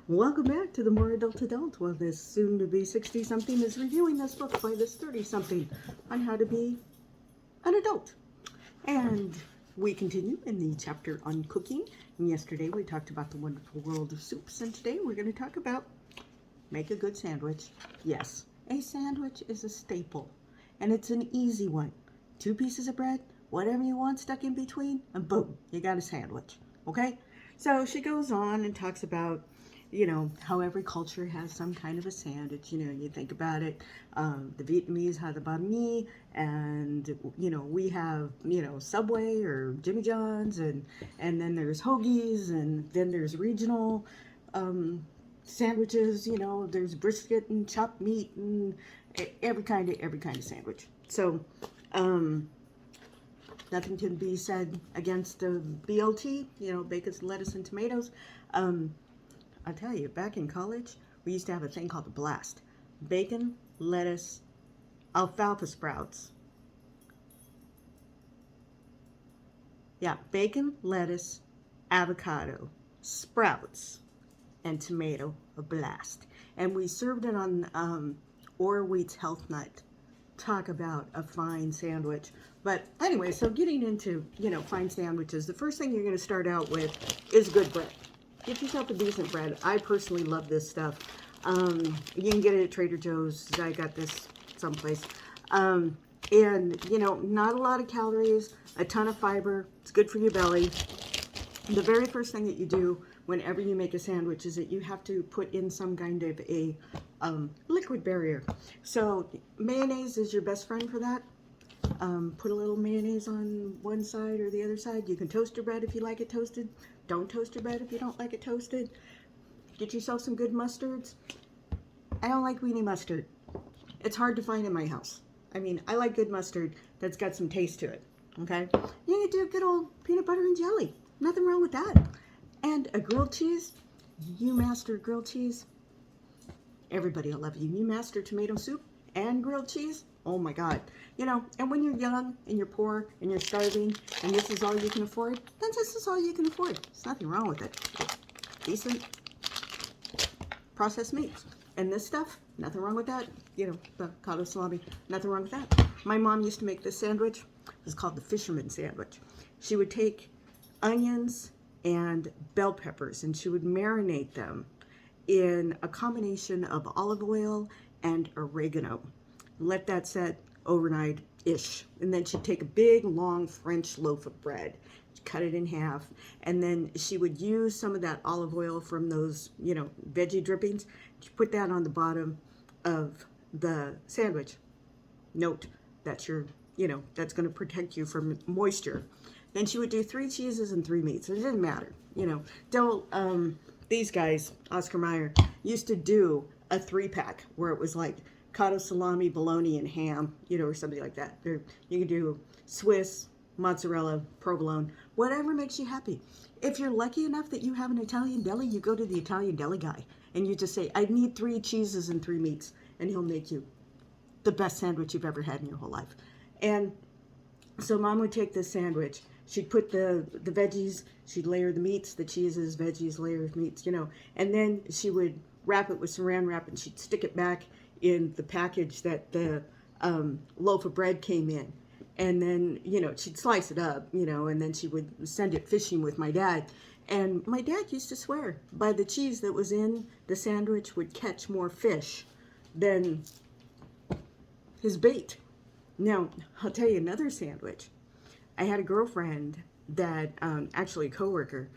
Welcome back to the More Adult. Well, this soon to be 60 something is reviewing this book by this 30 something on how to be an adult. And we continue in the chapter on cooking. And yesterday we talked about the wonderful world of soups, and today we're going to talk about make a good sandwich. Yes, a sandwich is a staple, and it's an easy one. 2 pieces of bread, whatever you want stuck in between, and boom, you got a sandwich. Okay? So she goes on and talks about how every culture has some kind of a sandwich. You think about it, the Vietnamese have the banh mi, and, we have, Subway or Jimmy John's, and then there's hoagies, and then there's regional sandwiches, there's brisket and chopped meat and every kind of sandwich. So, nothing can be said against the BLT, bacon, lettuce, and tomatoes. I'll tell you, back in college, we used to have a thing called the blast. Bacon, lettuce, alfalfa sprouts. Yeah, bacon, lettuce, avocado, sprouts, and tomato, a blast. And we served it on Or Wheat's Health Nut. Talk about a fine sandwich. But anyway, so getting into, fine sandwiches, the first thing you're going to start out with is good bread. Get yourself a decent bread. I personally love this stuff. You can get it at Trader Joe's. I got this someplace. And, not a lot of calories, a ton of fiber. It's good for your belly. The very first thing that you do whenever you make a sandwich is that you have to put in some kind of a liquid barrier. So mayonnaise is your best friend for that. Put a little mayonnaise on one side or the other side. You can toast your bread if you like it toasted. Don't toast your bread if you don't like it toasted. Get yourself some good mustards. I don't like weenie mustard. It's hard to find in my house. I mean, I like good mustard that's got some taste to it. Okay? You can do good old peanut butter and jelly. Nothing wrong with that. And a grilled cheese. You master grilled cheese, everybody will love you. You master tomato soup and grilled cheese. Oh my God. And when you're young and you're poor and you're starving and this is all you can afford, then this is all you can afford. There's nothing wrong with it. Decent processed meats. And this stuff, nothing wrong with that. The cotto salami, nothing wrong with that. My mom used to make this sandwich. It was called the fisherman sandwich. She would take onions and bell peppers and she would marinate them in a combination of olive oil and oregano. Let that set overnight-ish. And then she'd take a big, long French loaf of bread, cut it in half, and then she would use some of that olive oil from those, veggie drippings. She put that on the bottom of the sandwich. Note, that's that's going to protect you from moisture. Then she would do 3 cheeses and 3 meats. It didn't matter, these guys, Oscar Mayer, used to do a 3-pack where it was like cotto salami, bologna, and ham, or something like that. You can do Swiss, mozzarella, provolone, whatever makes you happy. If you're lucky enough that you have an Italian deli, you go to the Italian deli guy and you just say, I need 3 cheeses and 3 meats, and he'll make you the best sandwich you've ever had in your whole life. And so Mom would take this sandwich. She'd put the veggies, she'd layer the meats, the cheeses, veggies, layers, meats, and then she would wrap it with saran wrap and she'd stick it back in the package that the loaf of bread came in. And then, she'd slice it up, and then she would send it fishing with my dad. And my dad used to swear by the cheese that was in the sandwich would catch more fish than his bait. Now, I'll tell you another sandwich. I had a girlfriend that, actually a coworker,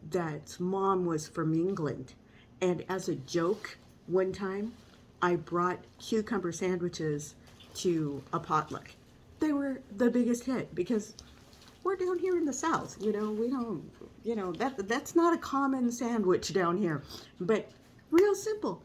that's mom was from England. And as a joke, one time, I brought cucumber sandwiches to a potluck. They were the biggest hit because we're down here in the South. We don't, that's not a common sandwich down here. But real simple.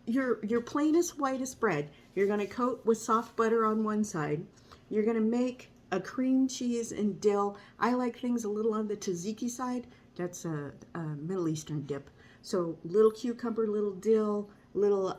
Your plainest, whitest bread, you're going to coat with soft butter on one side. You're going to make a cream cheese and dill. I like things a little on the tzatziki side. That's a Middle Eastern dip. So little cucumber, little dill, little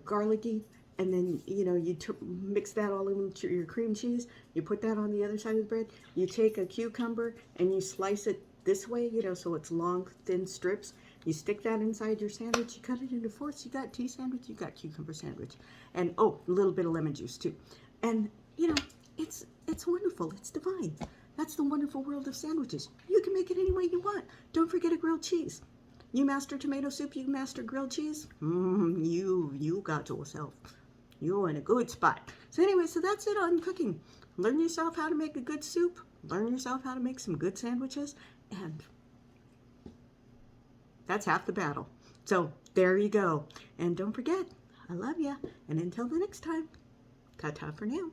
garlicky, and then you mix that all into your cream cheese. You put that on the other side of the bread. You take a cucumber and you slice it this way, you know, so it's long, thin strips. You stick that inside your sandwich, you cut it into fourths, you got tea sandwich, you got cucumber sandwich. And oh, a little bit of lemon juice too. And you know, it's wonderful, it's divine. That's the wonderful world of sandwiches. You can make it any way you want. Don't forget a grilled cheese. You master tomato soup, you master grilled cheese, you got yourself. You're in a good spot. So anyway, so that's it on cooking. Learn yourself how to make a good soup. Learn yourself how to make some good sandwiches. And that's half the battle. So there you go. And don't forget, I love you. And until the next time, ta-ta for now.